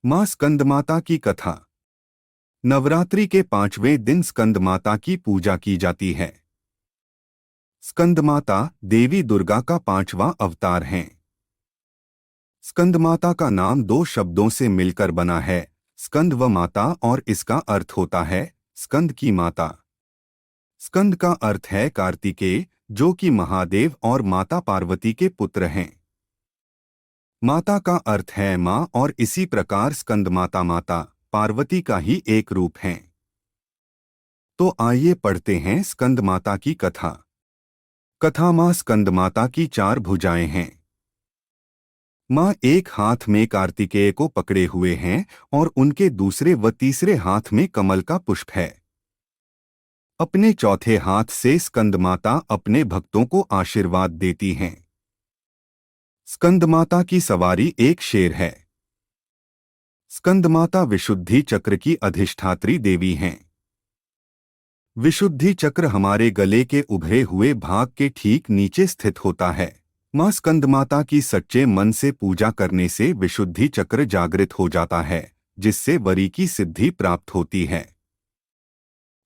मां स्कंदमाता की कथा। नवरात्रि के 5वें दिन स्कंदमाता की पूजा की जाती है। स्कंदमाता देवी दुर्गा का 5वां अवतार हैं। स्कंदमाता का नाम दो शब्दों से मिलकर बना है, स्कंद व माता, और इसका अर्थ होता है स्कंद की माता। स्कंद का अर्थ है कार्तिकेय, जो कि महादेव और माता पार्वती के पुत्र हैं। माता का अर्थ है माँ, और इसी प्रकार स्कंदमाता माता पार्वती का ही एक रूप हैं। तो आइए पढ़ते हैं स्कंदमाता की कथा। कथा। माँ स्कंदमाता की 4 भुजाएं हैं। माँ एक हाथ में कार्तिकेय को पकड़े हुए हैं और उनके दूसरे व तीसरे हाथ में कमल का पुष्प है। अपने चौथे हाथ से स्कंदमाता अपने भक्तों को आशीर्वाद देती हैं। स्कंदमाता की सवारी एक शेर है। स्कंदमाता विशुद्धि चक्र की अधिष्ठात्री देवी हैं। विशुद्धि चक्र हमारे गले के उभरे हुए भाग के ठीक नीचे स्थित होता है। मां स्कंदमाता की सच्चे मन से पूजा करने से विशुद्धि चक्र जागृत हो जाता है, जिससे वरी की सिद्धि प्राप्त होती है।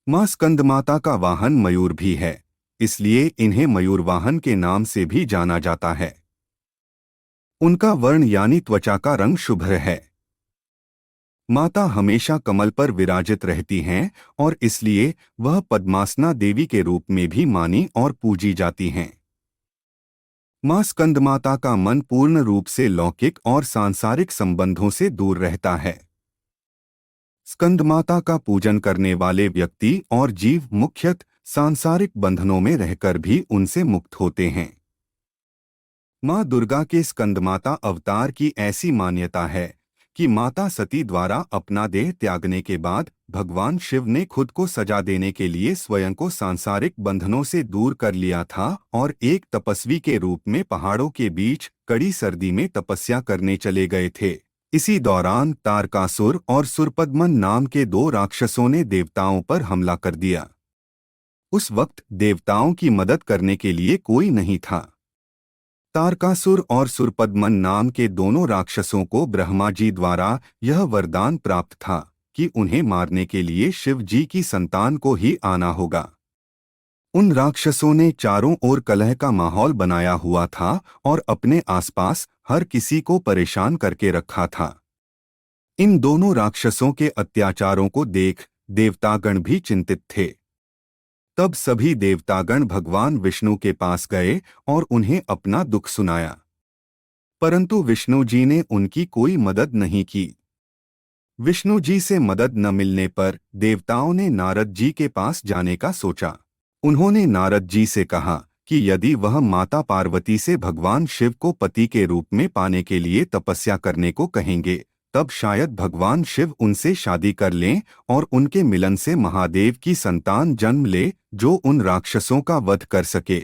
मां स्कंदमाता का वाहन मयूर भी है, इसलिए इन्हें मयूर वाहन के नाम से भी जाना जाता है। उनका वर्ण यानी त्वचा का रंग शुभ्र है। माता हमेशा कमल पर विराजित रहती हैं और इसलिए वह पद्मासना देवी के रूप में भी मानी और पूजी जाती हैं। मां स्कंदमाता का मन पूर्ण रूप से लौकिक और सांसारिक संबंधों से दूर रहता है। स्कंदमाता का पूजन करने वाले व्यक्ति और जीव मुख्यतः सांसारिक बंधनों में रहकर भी उनसे मुक्त होते हैं। मां दुर्गा के स्कंदमाता अवतार की ऐसी मान्यता है कि माता सती द्वारा अपना देह त्यागने के बाद भगवान शिव ने खुद को सजा देने के लिए स्वयं को सांसारिक बंधनों से दूर कर लिया था और एक तपस्वी के रूप में पहाड़ों के बीच कड़ी सर्दी में तपस्या करने चले गए थे। इसी दौरान तारकासुर और सुरपद्मन नाम के 2 राक्षसों ने देवताओं पर हमला कर दिया। उस वक्त देवताओं की मदद करने के लिए कोई नहीं था। तारकासुर और सुरपद्मन नाम के दोनों राक्षसों को ब्रह्मा जी द्वारा यह वरदान प्राप्त था कि उन्हें मारने के लिए शिव जी की संतान को ही आना होगा। उन राक्षसों ने चारों ओर कलह का माहौल बनाया हुआ था और अपने आसपास हर किसी को परेशान करके रखा था। इन दोनों राक्षसों के अत्याचारों को देख देवतागण भी चिंतित थे। तब सभी देवतागण भगवान विष्णु के पास गए और उन्हें अपना दुख सुनाया, परंतु विष्णु जी ने उनकी कोई मदद नहीं की। विष्णु जी से मदद न मिलने पर देवताओं ने नारद जी के पास जाने का सोचा। उन्होंने नारद जी से कहा कि यदि वह माता पार्वती से भगवान शिव को पति के रूप में पाने के लिए तपस्या करने को कहेंगे, तब शायद भगवान शिव उनसे शादी कर लें और उनके मिलन से महादेव की संतान जन्म ले, जो उन राक्षसों का वध कर सके।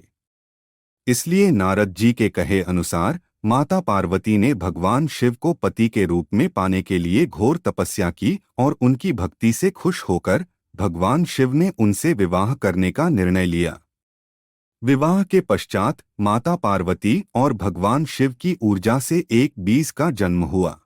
इसलिए नारद जी के कहे अनुसार माता पार्वती ने भगवान शिव को पति के रूप में पाने के लिए घोर तपस्या की और उनकी भक्ति से खुश होकर भगवान शिव ने उनसे विवाह करने का निर्णय लिया। विवाह के पश्चात माता पार्वती और भगवान शिव की ऊर्जा से एक बीज का जन्म हुआ।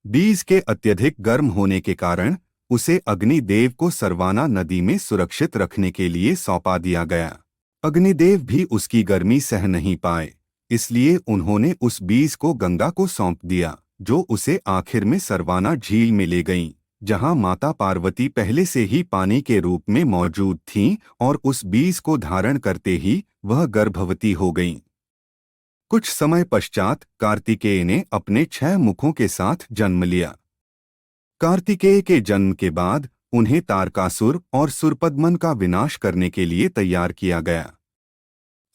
बीज के अत्यधिक गर्म होने के कारण उसे अग्निदेव को सरवाना नदी में सुरक्षित रखने के लिए सौंपा दिया गया। अग्निदेव भी उसकी गर्मी सह नहीं पाए, इसलिए उन्होंने उस बीज को गंगा को सौंप दिया, जो उसे आखिर में सरवाना झील में ले गईं, जहां माता पार्वती पहले से ही पानी के रूप में मौजूद थीं और उस बीज को धारण करते ही वह गर्भवती हो गईं। कुछ समय पश्चात कार्तिकेय ने अपने 6 मुखों के साथ जन्म लिया। कार्तिकेय के जन्म के बाद उन्हें तारकासुर और सुरपद्मन का विनाश करने के लिए तैयार किया गया।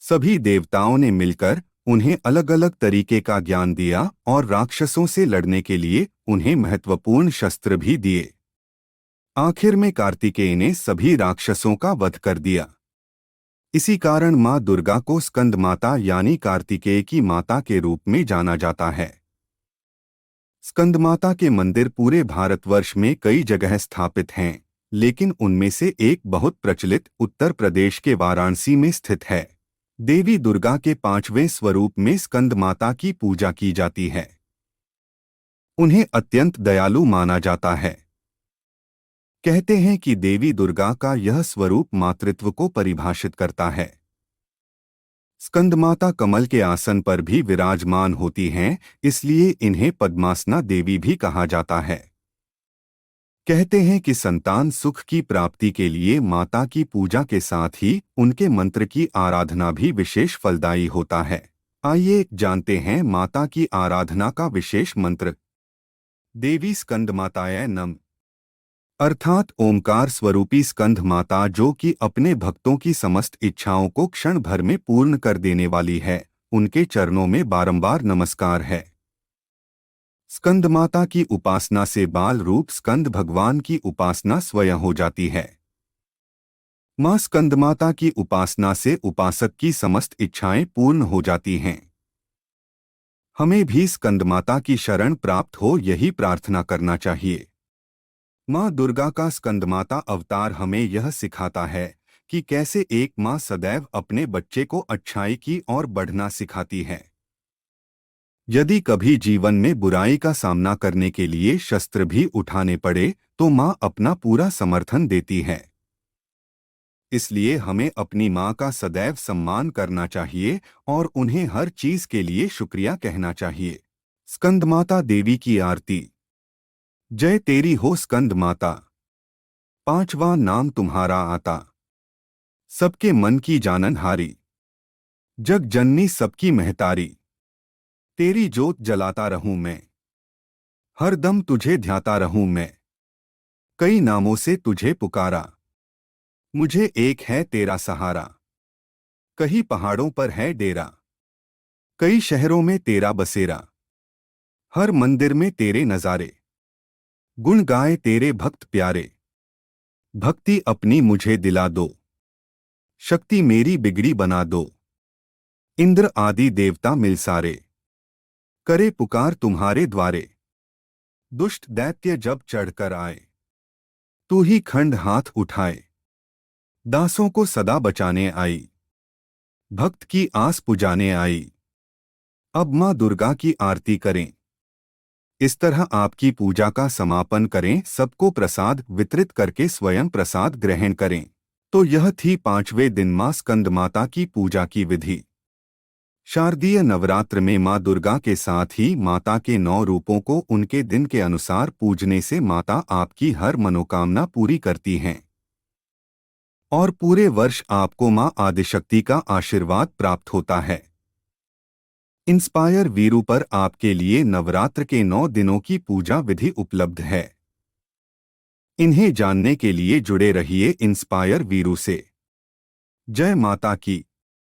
सभी देवताओं ने मिलकर उन्हें अलग अलग तरीके का ज्ञान दिया और राक्षसों से लड़ने के लिए उन्हें महत्वपूर्ण शस्त्र भी दिए। आखिर में कार्तिकेय ने सभी राक्षसों का वध कर दिया। इसी कारण मां दुर्गा को स्कंदमाता यानी कार्तिकेय की माता के रूप में जाना जाता है। स्कंदमाता के मंदिर पूरे भारतवर्ष में कई जगह स्थापित हैं, लेकिन उनमें से एक बहुत प्रचलित उत्तर प्रदेश के वाराणसी में स्थित है। देवी दुर्गा के 5वें स्वरूप में स्कंदमाता की पूजा की जाती है। उन्हें अत्यंत दयालु माना जाता है। कहते हैं कि देवी दुर्गा का यह स्वरूप मातृत्व को परिभाषित करता है। स्कंदमाता कमल के आसन पर भी विराजमान होती हैं, इसलिए इन्हें पद्मासना देवी भी कहा जाता है। कहते हैं कि संतान सुख की प्राप्ति के लिए माता की पूजा के साथ ही उनके मंत्र की आराधना भी विशेष फलदायी होता है। आइए जानते हैं माता की आराधना का विशेष मंत्र। देवी स्कंदमाताय नमः अर्थात ओमकार स्वरूपी स्कंध माता, जो कि अपने भक्तों की समस्त इच्छाओं को क्षण भर में पूर्ण कर देने वाली है, उनके चरणों में बारंबार नमस्कार है। स्कंद माता की उपासना से बाल रूप स्कंद भगवान की उपासना स्वयं हो जाती है। मां स्कंद माता की उपासना से उपासक की समस्त इच्छाएं पूर्ण हो जाती हैं। हमें भी स्कंद माता की शरण प्राप्त हो, यही प्रार्थना करना चाहिए। मां दुर्गा का स्कंदमाता अवतार हमें यह सिखाता है कि कैसे एक मां सदैव अपने बच्चे को अच्छाई की ओर बढ़ना सिखाती है। यदि कभी जीवन में बुराई का सामना करने के लिए शस्त्र भी उठाने पड़े तो मां अपना पूरा समर्थन देती है। इसलिए हमें अपनी मां का सदैव सम्मान करना चाहिए और उन्हें हर चीज के लिए शुक्रिया कहना चाहिए। स्कंदमाता देवी की आरती। जय तेरी हो स्कंद माता, पांचवा नाम तुम्हारा आता, सबके मन की जाननहारी, जग जननी सबकी महतारी, तेरी जोत जलाता रहूं मैं, हर दम तुझे ध्याता रहूं मैं, कई नामों से तुझे पुकारा, मुझे एक है तेरा सहारा, कहीं पहाड़ों पर है डेरा, कई शहरों में तेरा बसेरा, हर मंदिर में तेरे नजारे, गुण गाए तेरे भक्त प्यारे, भक्ति अपनी मुझे दिला दो, शक्ति मेरी बिगड़ी बना दो, इंद्र आदि देवता मिल सारे, करे पुकार तुम्हारे द्वारे, दुष्ट दैत्य जब चढ़कर आए, तू ही खंड हाथ उठाए, दासों को सदा बचाने आई, भक्त की आस पुजाने आई। अब मां दुर्गा की आरती करें। इस तरह आपकी पूजा का समापन करें, सबको प्रसाद वितरित करके स्वयं प्रसाद ग्रहण करें। तो यह थी 5वें दिन मां स्कंद माता की पूजा की विधि। शारदीय नवरात्र में मां दुर्गा के साथ ही माता के 9 रूपों को उनके दिन के अनुसार पूजने से माता आपकी हर मनोकामना पूरी करती हैं और पूरे वर्ष आपको मां आदिशक्ति का आशीर्वाद प्राप्त होता है। इंस्पायर वीरू पर आपके लिए नवरात्र के 9 दिनों की पूजा विधि उपलब्ध है। इन्हें जानने के लिए जुड़े रहिए इंस्पायर वीरू से। जय माता की।